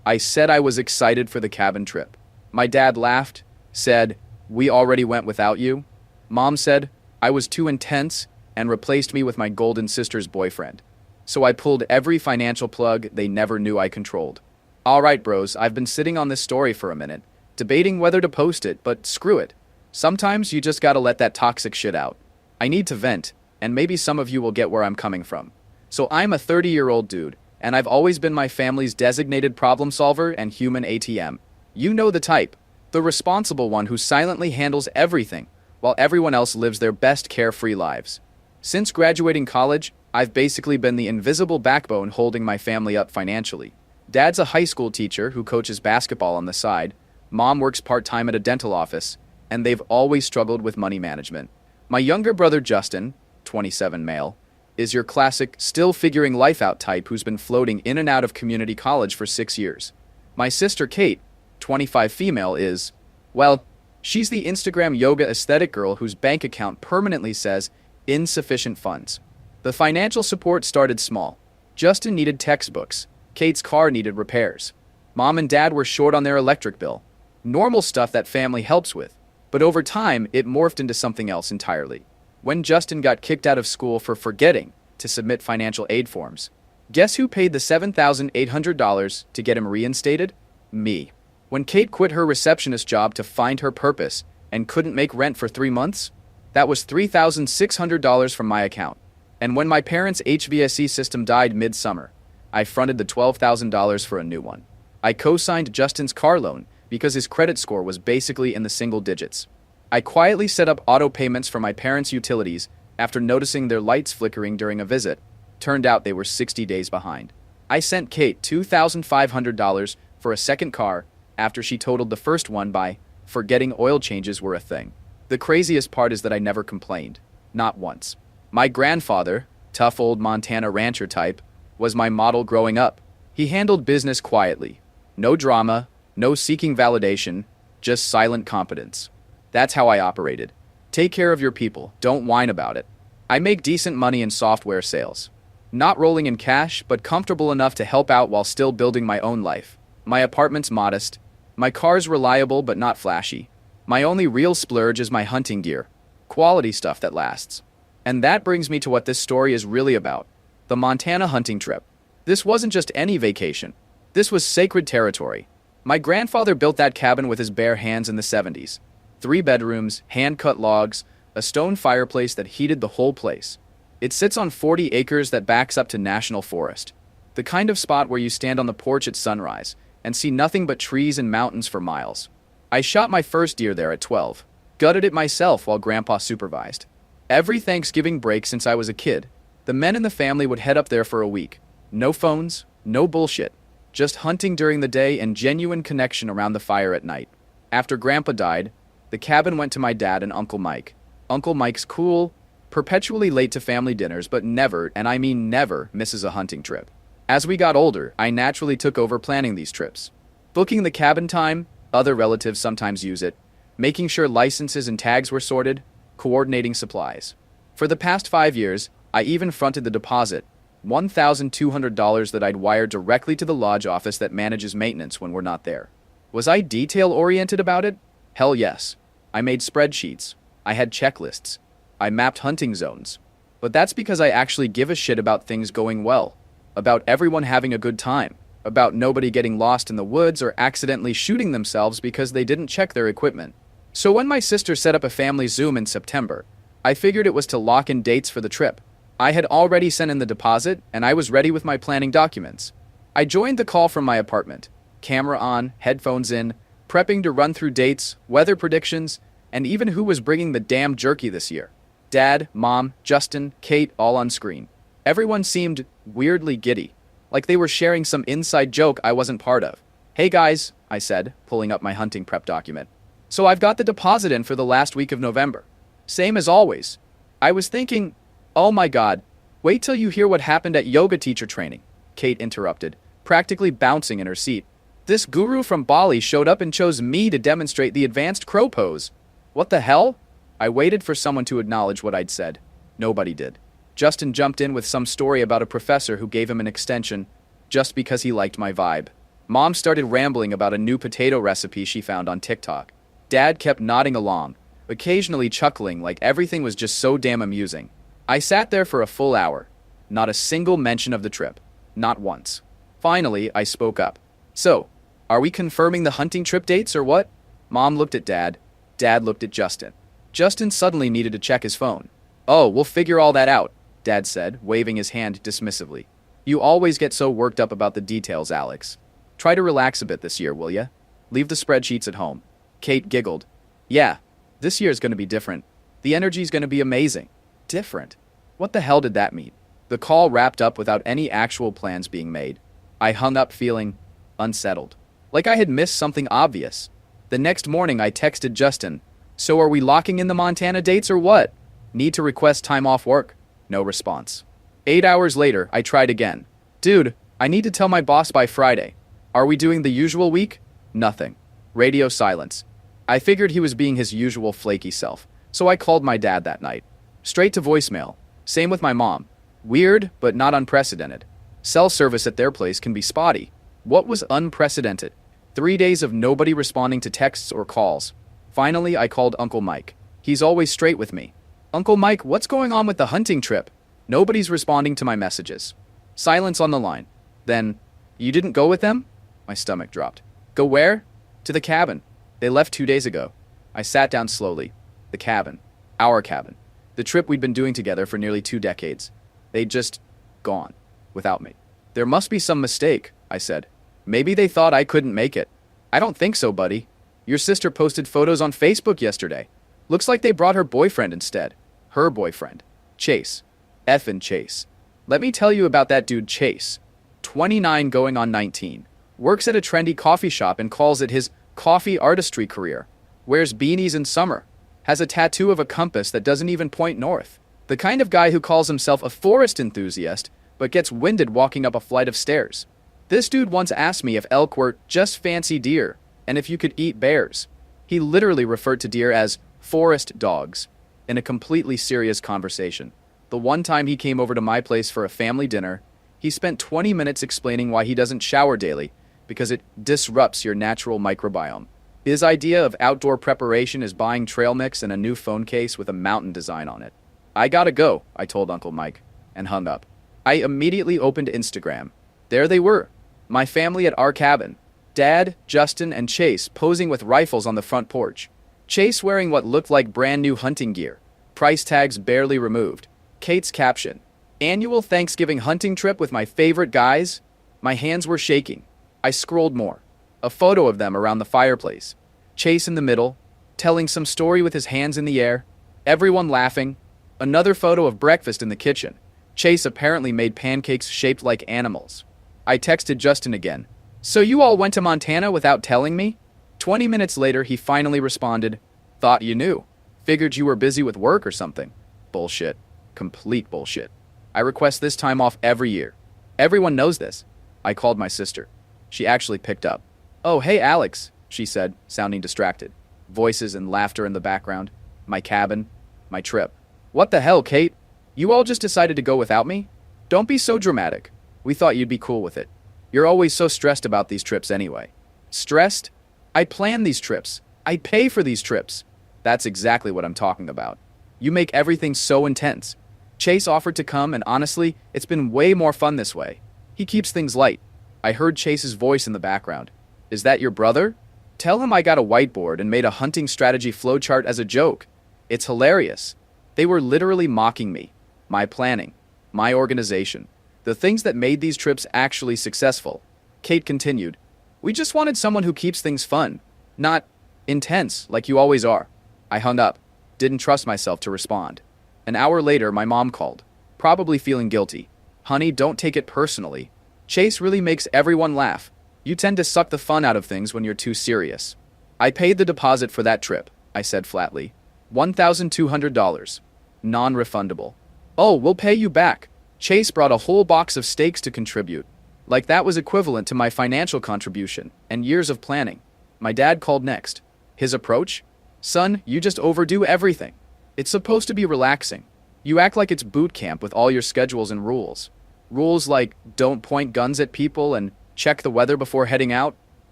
I said I was excited for the cabin trip. My dad laughed, said, "We already went without you." Mom said, "I was too intense," and replaced me with my golden sister's boyfriend. So I pulled every financial plug they never knew I controlled. Alright bros, I've been sitting on this story for a minute, debating whether to post it, but screw it. Sometimes you just gotta let that toxic shit out. I need to vent, and maybe some of you will get where I'm coming from. So I'm a 30-year-old dude, and I've always been my family's designated problem solver and human ATM. You know the type. The responsible one who silently handles everything, while everyone else lives their best carefree lives. Since graduating college, I've basically been the invisible backbone holding my family up financially. Dad's a high school teacher who coaches basketball on the side, Mom works part-time at a dental office, and they've always struggled with money management. My younger brother Justin, 27 male, is your classic, still figuring life out type who's been floating in and out of community college for 6 years. My sister Kate, 25 female, is, well, she's the Instagram yoga aesthetic girl whose bank account permanently says insufficient funds. The financial support started small. Justin needed textbooks. Kate's car needed repairs. Mom and Dad were short on their electric bill. Normal stuff that family helps with. But over time, it morphed into something else entirely. When Justin got kicked out of school for forgetting to submit financial aid forms, guess who paid the $7,800 to get him reinstated? Me. When Kate quit her receptionist job to find her purpose and couldn't make rent for 3 months, that was $3,600 from my account. And when my parents' HVAC system died mid-summer, I fronted the $12,000 for a new one. I co-signed Justin's car loan because his credit score was basically in the single digits. I quietly set up auto payments for my parents' utilities after noticing their lights flickering during a visit. Turned out they were 60 days behind. I sent Kate $2,500 for a second car after she totaled the first one by forgetting oil changes were a thing. The craziest part is that I never complained. Not once. My grandfather, tough old Montana rancher type, was my model growing up. He handled business quietly. No drama, no seeking validation, just silent competence. That's how I operated. Take care of your people, don't whine about it. I make decent money in software sales. Not rolling in cash, but comfortable enough to help out while still building my own life. My apartment's modest. My car's reliable but not flashy. My only real splurge is my hunting gear. Quality stuff that lasts. And that brings me to what this story is really about. The Montana hunting trip. This wasn't just any vacation. This was sacred territory. My grandfather built that cabin with his bare hands in the 70s. 3 bedrooms, hand-cut logs, a stone fireplace that heated the whole place. It sits on 40 acres that backs up to National Forest. The kind of spot where you stand on the porch at sunrise and see nothing but trees and mountains for miles. I shot my first deer there at 12. Gutted it myself while Grandpa supervised. Every Thanksgiving break since I was a kid, the men in the family would head up there for a week. No phones, no bullshit. Just hunting during the day and genuine connection around the fire at night. After Grandpa died, the cabin went to my dad and Uncle Mike. Uncle Mike's cool, perpetually late to family dinners, but never, and I mean never, misses a hunting trip. As we got older, I naturally took over planning these trips. Booking the cabin time, other relatives sometimes use it, making sure licenses and tags were sorted, coordinating supplies. For the past 5 years, I even fronted the deposit, $1,200 that I'd wired directly to the lodge office that manages maintenance when we're not there. Was I detail-oriented about it? Hell yes. I made spreadsheets. I had checklists. I mapped hunting zones. But that's because I actually give a shit about things going well, about everyone having a good time, about nobody getting lost in the woods or accidentally shooting themselves because they didn't check their equipment. So when my sister set up a family Zoom in September, I figured it was to lock in dates for the trip. I had already sent in the deposit, and I was ready with my planning documents. I joined the call from my apartment, camera on, headphones in, prepping to run through dates, weather predictions, and even who was bringing the damn jerky this year. Dad, Mom, Justin, Kate, all on screen. Everyone seemed weirdly giddy, like they were sharing some inside joke I wasn't part of. "Hey guys," I said, pulling up my hunting prep document. "So I've got the deposit in for the last week of November. Same as always." I was thinking, "Oh my god, wait till you hear what happened at yoga teacher training," Kate interrupted, practically bouncing in her seat. "This guru from Bali showed up and chose me to demonstrate the advanced crow pose." What the hell? I waited for someone to acknowledge what I'd said. Nobody did. Justin jumped in with some story about a professor who gave him an extension just because he liked my vibe. Mom started rambling about a new potato recipe she found on TikTok. Dad kept nodding along, occasionally chuckling like everything was just so damn amusing. I sat there for a full hour. Not a single mention of the trip. Not once. Finally, I spoke up. So, are we confirming the hunting trip dates or what? Mom looked at Dad. Dad looked at Justin. Justin suddenly needed to check his phone. Oh, we'll figure all that out, Dad said, waving his hand dismissively. You always get so worked up about the details, Alex. Try to relax a bit this year, will ya? Leave the spreadsheets at home. Kate giggled. Yeah, this year's gonna be different. The energy's gonna be amazing. Different? What the hell did that mean? The call wrapped up without any actual plans being made. I hung up feeling unsettled. Like I had missed something obvious. The next morning I texted Justin. So are we locking in the Montana dates or what? Need to request time off work? No response. 8 hours later, I tried again. Dude, I need to tell my boss by Friday. Are we doing the usual week? Nothing. Radio silence. I figured he was being his usual flaky self, so I called my dad that night. Straight to voicemail. Same with my mom. Weird, but not unprecedented. Cell service at their place can be spotty. What was unprecedented? 3 days of nobody responding to texts or calls. Finally, I called Uncle Mike. He's always straight with me. Uncle Mike, what's going on with the hunting trip? Nobody's responding to my messages. Silence on the line. Then, you didn't go with them? My stomach dropped. Go where? To the cabin. They left 2 days ago. I sat down slowly. The cabin. Our cabin. The trip we'd been doing together for nearly 2 decades. They'd just gone. Without me. There must be some mistake, I said. Maybe they thought I couldn't make it. I don't think so, buddy. Your sister posted photos on Facebook yesterday. Looks like they brought her boyfriend instead. Her boyfriend. Chase. Effin' Chase. Let me tell you about that dude Chase. 29 going on 19. Works at a trendy coffee shop and calls it his coffee artistry career. Wears beanies in summer. Has a tattoo of a compass that doesn't even point north. The kind of guy who calls himself a forest enthusiast, but gets winded walking up a flight of stairs. This dude once asked me if elk were just fancy deer, and if you could eat bears. He literally referred to deer as forest dogs, in a completely serious conversation. The one time he came over to my place for a family dinner, he spent 20 minutes explaining why he doesn't shower daily, because it disrupts your natural microbiome. His idea of outdoor preparation is buying trail mix and a new phone case with a mountain design on it. I gotta go, I told Uncle Mike, and hung up. I immediately opened Instagram. There they were, my family at our cabin. Dad, Justin, and Chase posing with rifles on the front porch. Chase wearing what looked like brand new hunting gear. Price tags barely removed. Kate's caption, annual Thanksgiving hunting trip with my favorite guys. My hands were shaking. I scrolled more. A photo of them around the fireplace. Chase in the middle, telling some story with his hands in the air. Everyone laughing. Another photo of breakfast in the kitchen. Chase apparently made pancakes shaped like animals. I texted Justin again. So you all went to Montana without telling me? 20 minutes later, he finally responded, thought you knew. Figured you were busy with work or something. Bullshit. Complete bullshit. I request this time off every year. Everyone knows this. I called my sister. She actually picked up. Oh, hey, Alex, she said, sounding distracted. Voices and laughter in the background. My cabin. My trip. What the hell, Kate? You all just decided to go without me? Don't be so dramatic. We thought you'd be cool with it. You're always so stressed about these trips anyway. Stressed? I plan these trips. I pay for these trips. That's exactly what I'm talking about. You make everything so intense. Chase offered to come, and honestly, it's been way more fun this way. He keeps things light. I heard Chase's voice in the background. Is that your brother? Tell him I got a whiteboard and made a hunting strategy flowchart as a joke. It's hilarious. They were literally mocking me. My planning. My organization. The things that made these trips actually successful. Kate continued. We just wanted someone who keeps things fun. Not intense, like you always are. I hung up. Didn't trust myself to respond. An hour later, my mom called. Probably feeling guilty. Honey, don't take it personally. Chase really makes everyone laugh. You tend to suck the fun out of things when you're too serious. I paid the deposit for that trip, I said flatly. $1,200. Non-refundable. Oh, we'll pay you back. Chase brought a whole box of steaks to contribute. Like that was equivalent to my financial contribution and years of planning. My dad called next. His approach? Son, you just overdo everything. It's supposed to be relaxing. You act like it's boot camp with all your schedules and rules. Rules like don't point guns at people and Check the weather before heading out.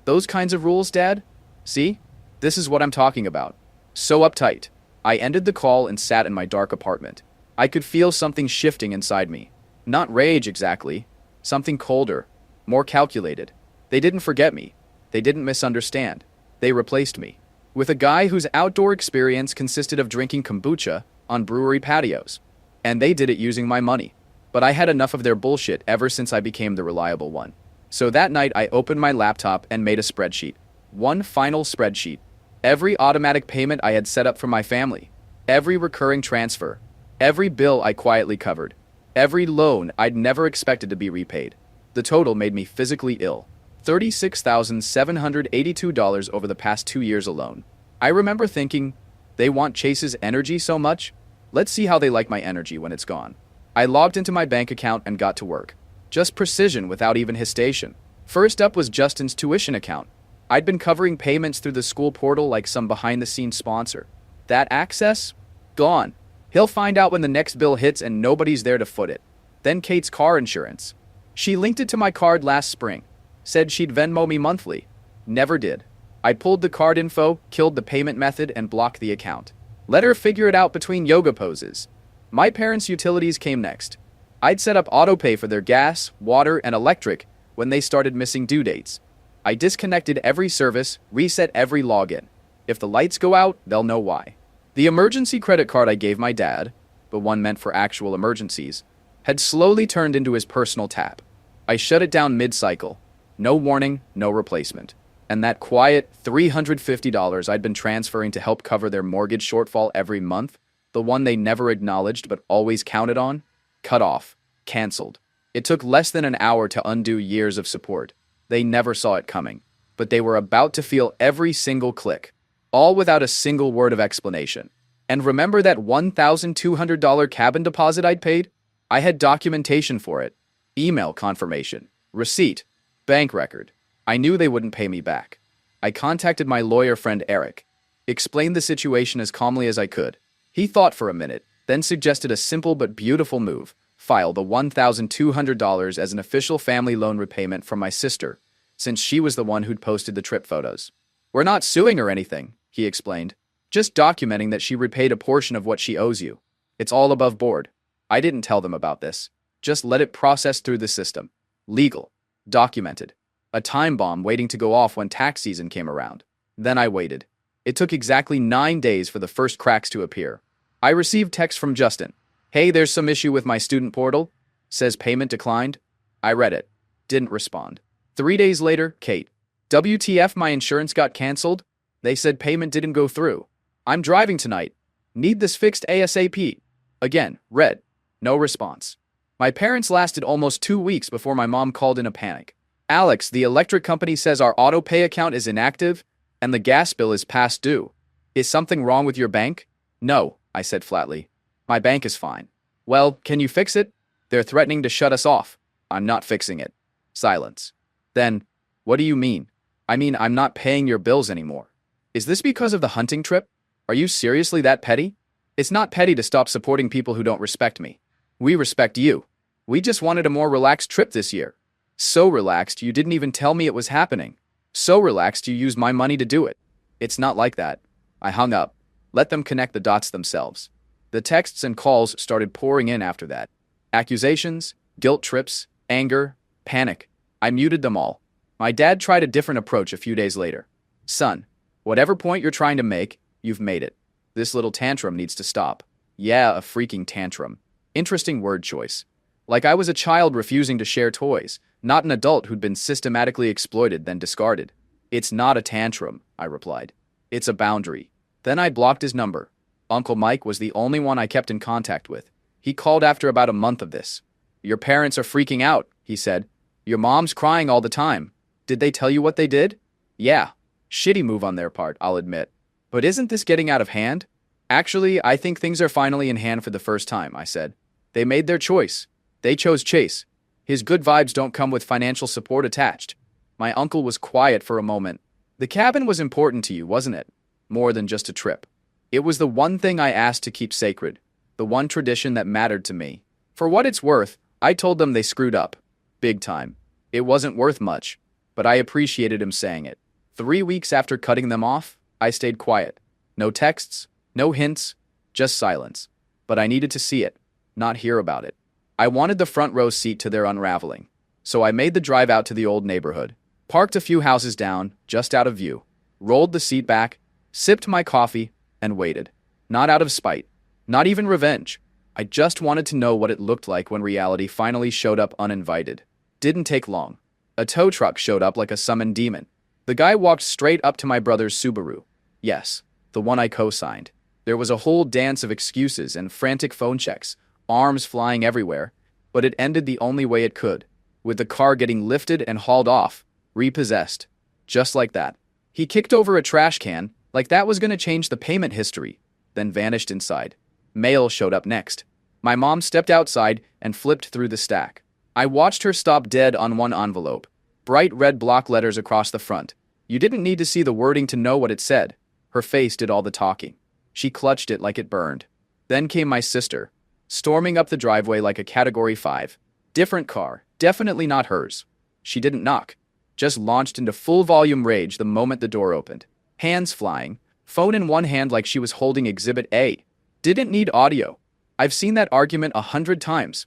Those kinds of rules, Dad? See? This is what I'm talking about. So uptight. I ended the call and sat in my dark apartment. I could feel something shifting inside me. Not rage exactly. Something colder. More calculated. They didn't forget me. They didn't misunderstand. They replaced me with a guy whose outdoor experience consisted of drinking kombucha on brewery patios. And they did it using my money. But I had enough of their bullshit ever since I became the reliable one. So that night I opened my laptop and made a spreadsheet. One final spreadsheet. Every automatic payment I had set up for my family. Every recurring transfer. Every bill I quietly covered. Every loan I'd never expected to be repaid. The total made me physically ill. $36,782 over the past 2 years alone. I remember thinking, they want Chase's energy so much? Let's see how they like my energy when it's gone. I logged into my bank account and got to work. Just precision without even hesitation. First up was Justin's tuition account. I'd been covering payments through the school portal like some behind-the-scenes sponsor. That access? Gone. He'll find out when the next bill hits and nobody's there to foot it. Then Kate's car insurance. She linked it to my card last spring. Said she'd Venmo me monthly. Never did. I pulled the card info, killed the payment method, and blocked the account. Let her figure it out between yoga poses. My parents' utilities came next. I'd set up autopay for their gas, water, and electric when they started missing due dates. I disconnected every service, reset every login. If the lights go out, they'll know why. The emergency credit card I gave my dad, the one meant for actual emergencies, had slowly turned into his personal tap. I shut it down mid-cycle. No warning, no replacement. And that quiet $350 I'd been transferring to help cover their mortgage shortfall every month, the one they never acknowledged but always counted on, cut off, canceled. It took less than an hour to undo years of support. They never saw it coming, but they were about to feel every single click, all without a single word of explanation. And remember that $1,200 cabin deposit I'd paid? I had documentation for it. Email confirmation, receipt, bank record. I knew they wouldn't pay me back. I contacted my lawyer friend Eric, explained the situation as calmly as I could. He thought for a minute, then suggested a simple but beautiful move. File the $1,200 as an official family loan repayment from my sister, since she was the one who'd posted the trip photos. We're not suing or anything, he explained. Just documenting that she repaid a portion of what she owes you. It's all above board. I didn't tell them about this. Just let it process through the system. Legal. Documented. A time bomb waiting to go off when tax season came around. Then I waited. It took exactly 9 days for the first cracks to appear. I received text from Justin. Hey, there's some issue with my student portal. Says payment declined. I read it. Didn't respond. 3 days later, Kate. WTF, my insurance got canceled? They said payment didn't go through. I'm driving tonight. Need this fixed ASAP. Again, read. No response. My parents lasted almost 2 weeks before my mom called in a panic. Alex, the electric company says our auto pay account is inactive and the gas bill is past due. Is something wrong with your bank? No, I said flatly. My bank is fine. Well, can you fix it? They're threatening to shut us off. I'm not fixing it. Silence. Then, what do you mean? I mean, I'm not paying your bills anymore. Is this because of the hunting trip? Are you seriously that petty? It's not petty to stop supporting people who don't respect me. We respect you. We just wanted a more relaxed trip this year. So relaxed you didn't even tell me it was happening. So relaxed you used my money to do it. It's not like that. I hung up. Let them connect the dots themselves. The texts and calls started pouring in after that. Accusations, guilt trips, anger, panic. I muted them all. My dad tried a different approach a few days later. Son, whatever point you're trying to make, you've made it. This little tantrum needs to stop. Yeah, a freaking tantrum. Interesting word choice. Like I was a child refusing to share toys, not an adult who'd been systematically exploited then discarded. It's not a tantrum, I replied. It's a boundary. Then I blocked his number. Uncle Mike was the only one I kept in contact with. He called after about a month of this. Your parents are freaking out, he said. Your mom's crying all the time. Did they tell you what they did? Yeah. Shitty move on their part, I'll admit. But isn't this getting out of hand? Actually, I think things are finally in hand for the first time, I said. They made their choice. They chose Chase. His good vibes don't come with financial support attached. My uncle was quiet for a moment. The cabin was important to you, wasn't it? More than just a trip. It was the one thing I asked to keep sacred. The one tradition that mattered to me. For what it's worth, I told them they screwed up. Big time. It wasn't worth much, but I appreciated him saying it. 3 weeks after cutting them off, I stayed quiet. No texts, no hints, just silence. But I needed to see it, not hear about it. I wanted the front row seat to their unraveling. So I made the drive out to the old neighborhood, parked a few houses down, just out of view, rolled the seat back, sipped my coffee, and waited. Not out of spite, not even revenge. I just wanted to know what it looked like when reality finally showed up uninvited. Didn't take long. A tow truck showed up like a summoned demon. The guy walked straight up to my brother's Subaru. Yes, the one I co-signed. There was a whole dance of excuses and frantic phone checks, arms flying everywhere, but it ended the only way it could, with the car getting lifted and hauled off, repossessed. Just like that. He kicked over a trash can, like that was going to change the payment history, then vanished inside. Mail showed up next. My mom stepped outside and flipped through the stack. I watched her stop dead on one envelope. Bright red block letters across the front. You didn't need to see the wording to know what it said. Her face did all the talking. She clutched it like it burned. Then came my sister, storming up the driveway like a Category 5. Different car, definitely not hers. She didn't knock, just launched into full-volume rage the moment the door opened. Hands flying, phone in one hand like she was holding Exhibit A. Didn't need audio. I've seen that argument 100 times.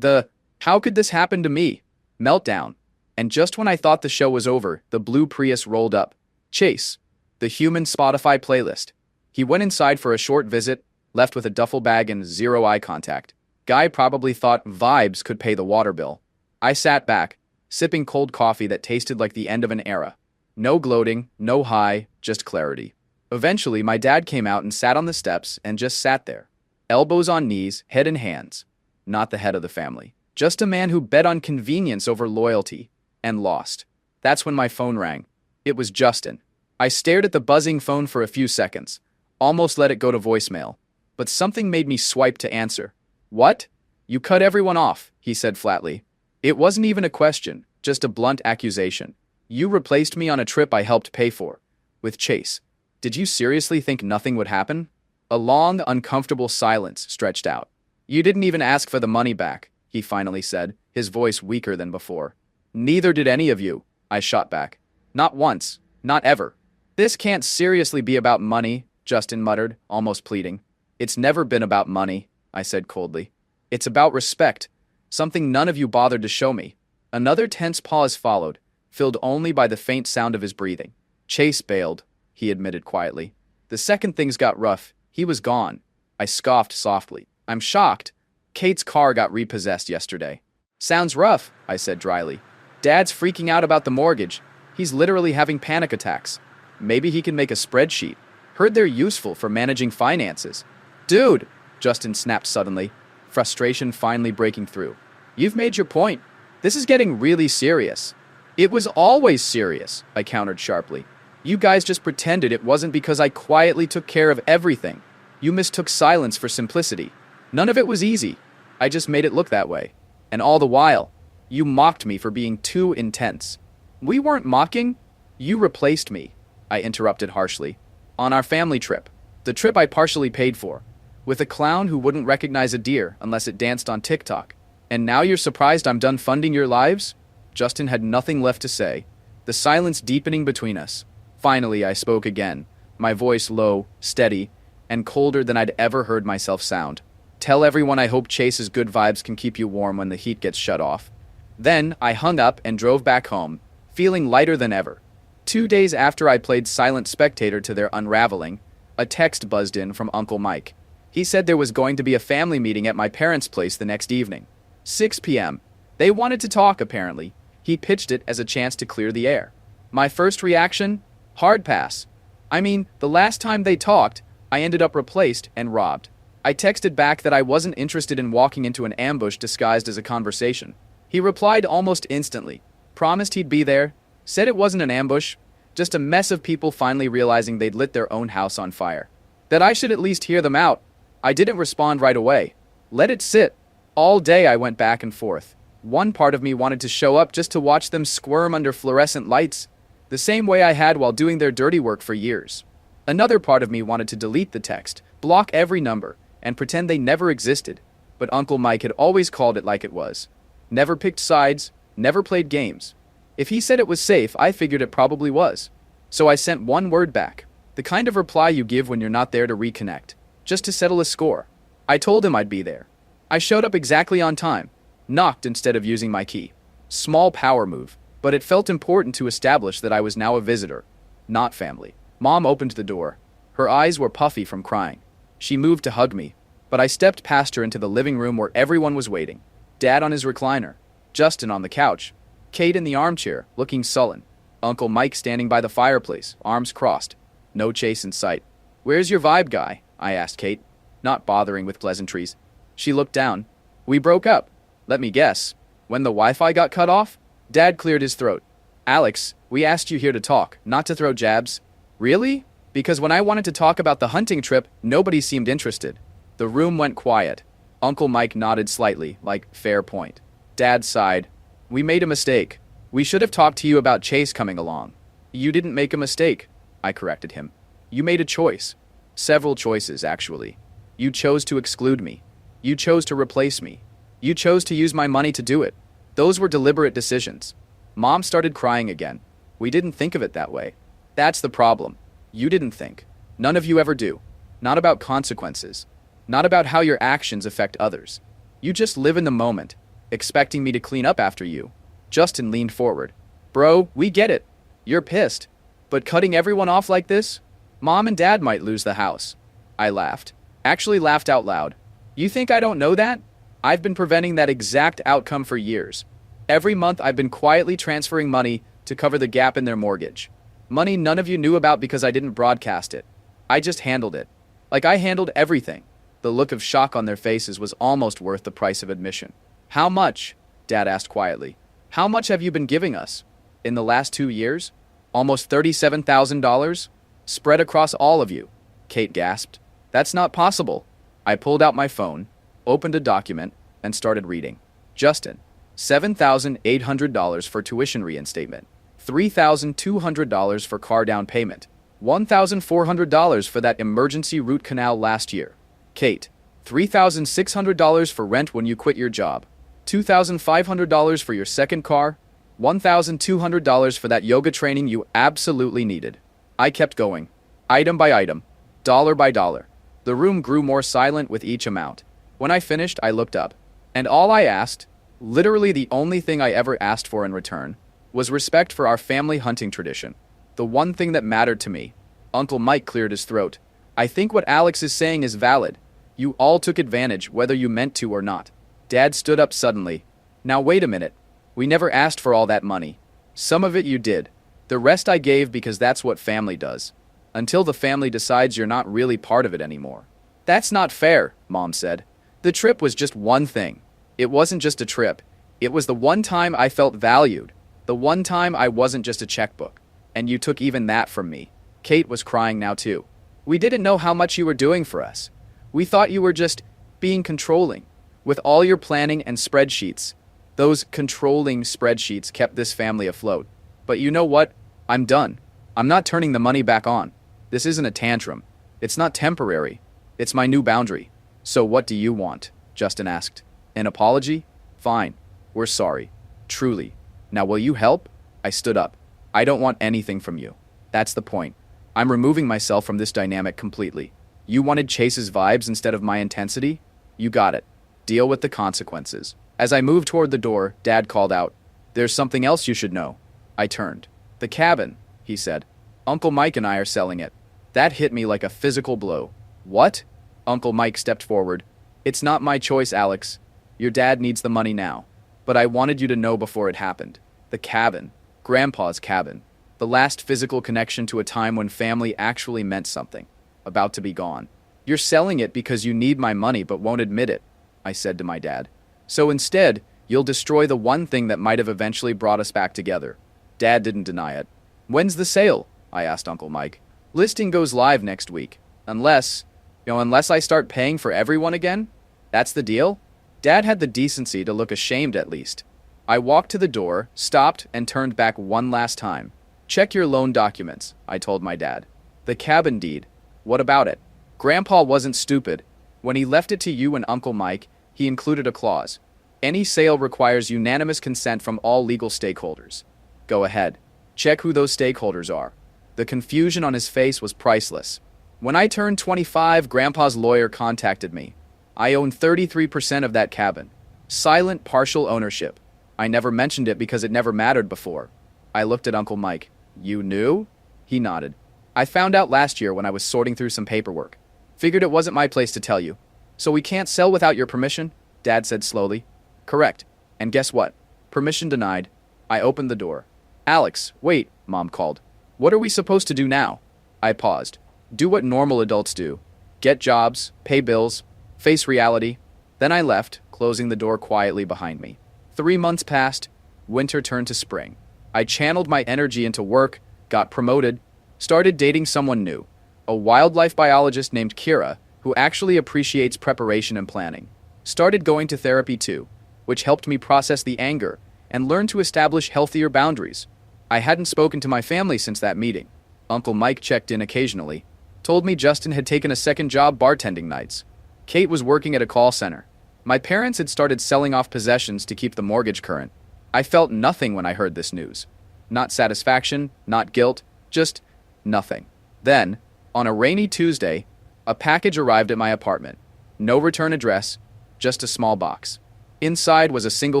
How could this happen to me? Meltdown. And just when I thought the show was over, the blue Prius rolled up. Chase, the human Spotify playlist. He went inside for a short visit, left with a duffel bag and zero eye contact. Guy probably thought vibes could pay the water bill. I sat back, sipping cold coffee that tasted like the end of an era. No gloating, no high, just clarity. Eventually, my dad came out and sat on the steps and just sat there. Elbows on knees, head in hands. Not the head of the family. Just a man who bet on convenience over loyalty. And lost. That's when my phone rang. It was Justin. I stared at the buzzing phone for a few seconds. Almost let it go to voicemail. But something made me swipe to answer. What? You cut everyone off, he said flatly. It wasn't even a question, just a blunt accusation. You replaced me on a trip I helped pay for. With Chase. Did you seriously think nothing would happen? A long, uncomfortable silence stretched out. You didn't even ask for the money back, he finally said, his voice weaker than before. Neither did any of you, I shot back. Not once, not ever. This can't seriously be about money, Justin muttered, almost pleading. It's never been about money, I said coldly. It's about respect, something none of you bothered to show me. Another tense pause followed, filled only by the faint sound of his breathing. Chase bailed, he admitted quietly. The second things got rough, he was gone. I scoffed softly. I'm shocked. Kate's car got repossessed yesterday. Sounds rough, I said dryly. Dad's freaking out about the mortgage. He's literally having panic attacks. Maybe he can make a spreadsheet. Heard they're useful for managing finances. Dude, Justin snapped suddenly, frustration finally breaking through. You've made your point. This is getting really serious. It was always serious, I countered sharply. You guys just pretended it wasn't because I quietly took care of everything. You mistook silence for simplicity. None of it was easy. I just made it look that way. And all the while, you mocked me for being too intense. We weren't mocking. You replaced me, I interrupted harshly. On our family trip, the trip I partially paid for, with a clown who wouldn't recognize a deer unless it danced on TikTok. And now you're surprised I'm done funding your lives? Justin had nothing left to say, the silence deepening between us. Finally, I spoke again, my voice low, steady, and colder than I'd ever heard myself sound. Tell everyone I hope Chase's good vibes can keep you warm when the heat gets shut off. Then I hung up and drove back home, feeling lighter than ever. 2 days after I played silent spectator to their unraveling, a text buzzed in from Uncle Mike. He said there was going to be a family meeting at my parents' place the next evening. 6 p.m. They wanted to talk, apparently. He pitched it as a chance to clear the air. My first reaction? Hard pass. I mean, the last time they talked, I ended up replaced and robbed. I texted back that I wasn't interested in walking into an ambush disguised as a conversation. He replied almost instantly, promised he'd be there, said it wasn't an ambush, just a mess of people finally realizing they'd lit their own house on fire. That I should at least hear them out. I didn't respond right away. Let it sit. All day I went back and forth. One part of me wanted to show up just to watch them squirm under fluorescent lights, the same way I had while doing their dirty work for years. Another part of me wanted to delete the text, block every number, and pretend they never existed. But Uncle Mike had always called it like it was. Never picked sides, Never played games. If he said it was safe, I figured it probably was. So I sent one word back. The kind of reply you give when you're not there to reconnect, just to settle a score. I told him I'd be there. I showed up exactly on time, knocked instead of using my key. Small power move, but it felt important to establish that I was now a visitor, not family. Mom opened the door. Her eyes were puffy from crying. She moved to hug me, but I stepped past her into the living room where everyone was waiting. Dad on his recliner, Justin on the couch, Kate in the armchair, looking sullen, Uncle Mike standing by the fireplace, arms crossed. No Chase in sight. "Where's your vibe guy?" I asked Kate, not bothering with pleasantries. She looked down. "We broke up. Let me guess. When the Wi-Fi got cut off?" Dad cleared his throat. "Alex, we asked you here to talk, not to throw jabs." "Really?" Because when I wanted to talk about the hunting trip, nobody seemed interested. The room went quiet. Uncle Mike nodded slightly, like, fair point. Dad sighed. "We made a mistake. We should have talked to you about Chase coming along." "You didn't make a mistake," I corrected him. "You made a choice. Several choices, actually. You chose to exclude me. You chose to replace me. You chose to use my money to do it. Those were deliberate decisions." Mom started crying again. "We didn't think of it that way. That's the problem. You didn't think. None of you ever do. Not about consequences. Not about how your actions affect others. You just live in the moment, expecting me to clean up after you." Justin leaned forward. "Bro, we get it. You're pissed. But cutting everyone off like this? Mom and Dad might lose the house." I laughed. Actually laughed out loud. "You think I don't know that? I've been preventing that exact outcome for years. Every month I've been quietly transferring money to cover the gap in their mortgage. Money none of you knew about because I didn't broadcast it. I just handled it. Like I handled everything." The look of shock on their faces was almost worth the price of admission. "How much?" Dad asked quietly. "How much have you been giving us? In the last 2 years? Almost $37,000? Spread across all of you." Kate gasped. "That's not possible." I pulled out my phone, opened a document, and started reading. Justin, $7,800 for tuition reinstatement. $3,200 for car down payment. $1,400 for that emergency root canal last year. Kate, $3,600 for rent when you quit your job. $2,500 for your second car. $1,200 for that yoga training you absolutely needed. I kept going, item by item, dollar by dollar. The room grew more silent with each amount. When I finished, I looked up. And all I asked, literally the only thing I ever asked for in return, was respect for our family hunting tradition. The one thing that mattered to me. Uncle Mike cleared his throat. "I think what Alex is saying is valid. You all took advantage, whether you meant to or not." Dad stood up suddenly. "Now wait a minute. We never asked for all that money. Some of it you did. The rest I gave because that's what family does. Until the family decides you're not really part of it anymore." "That's not fair," Mom said. "The trip was just one thing. It wasn't just a trip. It was the one time I felt valued. The one time I wasn't just a checkbook. And you took even that from me." Kate was crying now too. "We didn't know how much you were doing for us. We thought you were just being controlling. With all your planning and spreadsheets. Those controlling spreadsheets kept this family afloat. But you know what? I'm done. I'm not turning the money back on. This isn't a tantrum. It's not temporary. It's my new boundary." "So what do you want?" Justin asked. "An apology? Fine. We're sorry. Truly. Now will you help?" I stood up. "I don't want anything from you. That's the point. I'm removing myself from this dynamic completely. You wanted Chase's vibes instead of my intensity? You got it. Deal with the consequences." As I moved toward the door, Dad called out, "There's something else you should know." I turned. "The cabin," he said. "Uncle Mike and I are selling it." That hit me like a physical blow. "What?" Uncle Mike stepped forward. "It's not my choice, Alex. Your dad needs the money now. But I wanted you to know before it happened. The cabin. Grandpa's cabin. The last physical connection to a time when family actually meant something. About to be gone. You're selling it because you need my money but won't admit it," I said to my dad. "So instead, you'll destroy the one thing that might have eventually brought us back together." Dad didn't deny it. "When's the sale?" I asked Uncle Mike. "Listing goes live next week. Unless I start paying for everyone again? That's the deal?" Dad had the decency to look ashamed at least. I walked to the door, stopped, and turned back one last time. "Check your loan documents," I told my dad. "The cabin deed. What about it?" Grandpa wasn't stupid. When he left it to you and Uncle Mike, he included a clause. Any sale requires unanimous consent from all legal stakeholders. Go ahead. Check who those stakeholders are. The confusion on his face was priceless. When I turned 25, Grandpa's lawyer contacted me. I own 33% of that cabin. Silent partial ownership. I never mentioned it because it never mattered before. I looked at Uncle Mike. You knew? He nodded. I found out last year when I was sorting through some paperwork. Figured it wasn't my place to tell you. So we can't sell without your permission? Dad said slowly. Correct. And guess what? Permission denied. I opened the door. Alex, wait, Mom called. What are we supposed to do now? I paused. Do what normal adults do. Get jobs, pay bills, face reality. Then I left, closing the door quietly behind me. 3 months passed. Winter turned to spring. I channeled my energy into work, got promoted, started dating someone new, a wildlife biologist named Kira, who actually appreciates preparation and planning. Started going to therapy too, which helped me process the anger and learn to establish healthier boundaries. I hadn't spoken to my family since that meeting. Uncle Mike checked in occasionally, told me Justin had taken a second job bartending nights. Kate was working at a call center. My parents had started selling off possessions to keep the mortgage current. I felt nothing when I heard this news. Not satisfaction, not guilt, just nothing. Then, on a rainy Tuesday, a package arrived at my apartment. No return address, just a small box. Inside was a single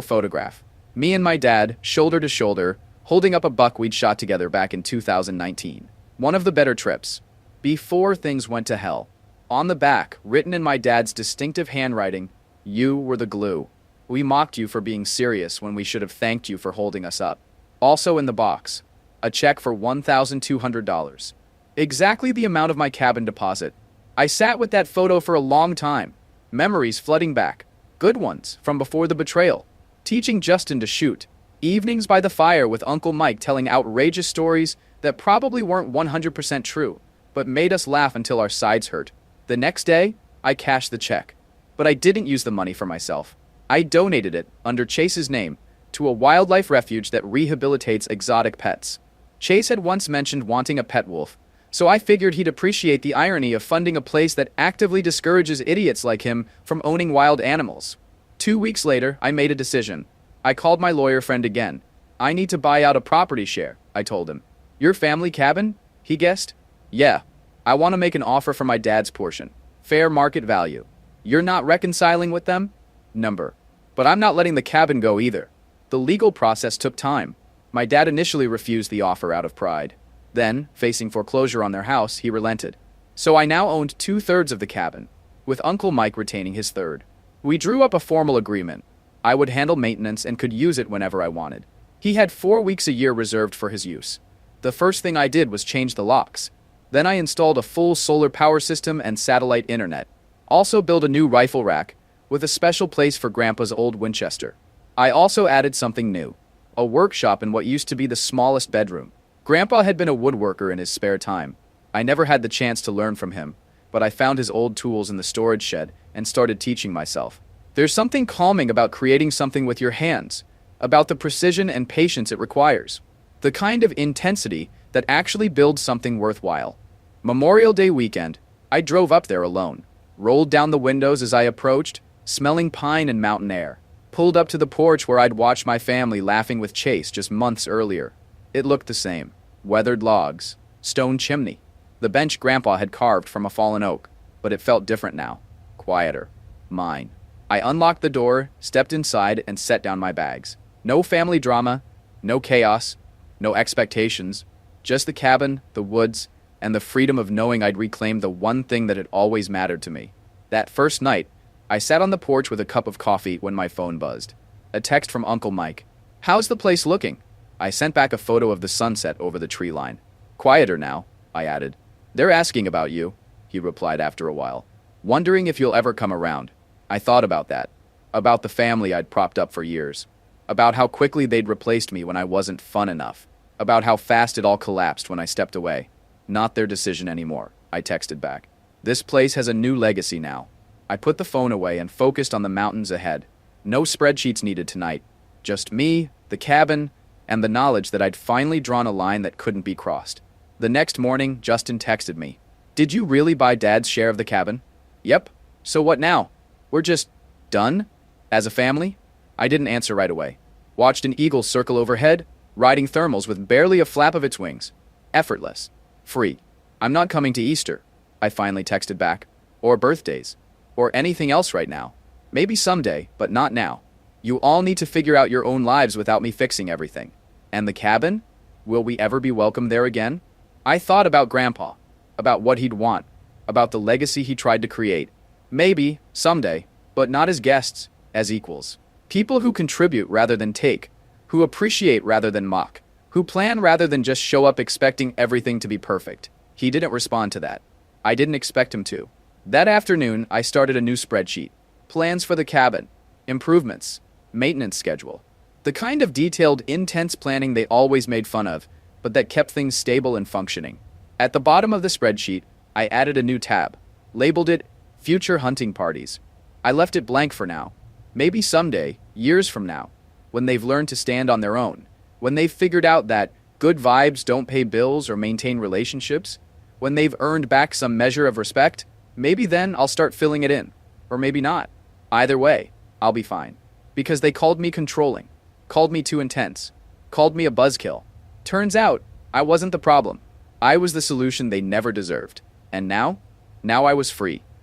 photograph. Me and my dad, shoulder to shoulder, holding up a buck we'd shot together back in 2019. One of the better trips. Before things went to hell. On the back, written in my dad's distinctive handwriting, "You were the glue. We mocked you for being serious when we should have thanked you for holding us up." Also in the box, a check for $1,200. Exactly the amount of my cabin deposit. I sat with that photo for a long time. Memories flooding back. Good ones, from before the betrayal. Teaching Justin to shoot. Evenings by the fire with Uncle Mike telling outrageous stories that probably weren't 100% true, but made us laugh until our sides hurt. The next day, I cashed the check. But I didn't use the money for myself. I donated it, under Chase's name, to a wildlife refuge that rehabilitates exotic pets. Chase had once mentioned wanting a pet wolf, so I figured he'd appreciate the irony of funding a place that actively discourages idiots like him from owning wild animals. 2 weeks later, I made a decision. I called my lawyer friend again. I need to buy out a property share, I told him. Your family cabin? He guessed. Yeah. I want to make an offer for my dad's portion. Fair market value. You're not reconciling with them? Number. But I'm not letting the cabin go either. The legal process took time. My dad initially refused the offer out of pride. Then, facing foreclosure on their house, he relented. So I now owned 2/3 of the cabin, with Uncle Mike retaining his third. We drew up a formal agreement. I would handle maintenance and could use it whenever I wanted. He had 4 weeks a year reserved for his use. The first thing I did was change the locks. Then I installed a full solar power system and satellite internet. Also built a new rifle rack, with a special place for Grandpa's old Winchester. I also added something new. A workshop in what used to be the smallest bedroom. Grandpa had been a woodworker in his spare time. I never had the chance to learn from him, but I found his old tools in the storage shed and started teaching myself. There's something calming about creating something with your hands, about the precision and patience it requires. The kind of intensity that actually builds something worthwhile. Memorial Day weekend, I drove up there alone. Rolled down the windows as I approached, smelling pine and mountain air. Pulled up to the porch where I'd watched my family laughing with Chase just months earlier. It looked the same. Weathered logs, stone chimney. The bench Grandpa had carved from a fallen oak, but it felt different now. Quieter. Mine. I unlocked the door, stepped inside, and set down my bags. No family drama, no chaos, no expectations. Just the cabin, the woods, and the freedom of knowing I'd reclaimed the one thing that had always mattered to me. That first night, I sat on the porch with a cup of coffee when my phone buzzed. A text from Uncle Mike. "How's the place looking?" I sent back a photo of the sunset over the tree line. "Quieter now," I added. "They're asking about you," he replied after a while. "Wondering if you'll ever come around." I thought about that. About the family I'd propped up for years. About how quickly they'd replaced me when I wasn't fun enough. About how fast it all collapsed when I stepped away. "Not their decision anymore," I texted back. "This place has a new legacy now." I put the phone away and focused on the mountains ahead. No spreadsheets needed tonight. Just me, the cabin, and the knowledge that I'd finally drawn a line that couldn't be crossed. The next morning, Justin texted me. "Did you really buy Dad's share of the cabin?" "Yep. So what now? We're just done? As a family?" I didn't answer right away. Watched an eagle circle overhead, riding thermals with barely a flap of its wings. Effortless. Free. I'm not coming to Easter, I finally texted back. Or birthdays. Or anything else right now. Maybe someday, but not now. You all need to figure out your own lives without me fixing everything. And the cabin? Will we ever be welcome there again? I thought about Grandpa, about what he'd want, about the legacy he tried to create. Maybe, someday, but not as guests, as equals. People who contribute rather than take, who appreciate rather than mock, who plan rather than just show up expecting everything to be perfect. He didn't respond to that. I didn't expect him to. That afternoon, I started a new spreadsheet. Plans for the cabin, improvements, maintenance schedule. The kind of detailed, intense planning they always made fun of, but that kept things stable and functioning. At the bottom of the spreadsheet, I added a new tab, labeled it Future Hunting Parties. I left it blank for now. Maybe someday, years from now, when they've learned to stand on their own, when they've figured out that good vibes don't pay bills or maintain relationships, when they've earned back some measure of respect, maybe then I'll start filling it in. Or maybe not. Either way, I'll be fine. Because they called me controlling, called me too intense, called me a buzzkill. Turns out, I wasn't the problem. I was the solution they never deserved. And now? Now I was free.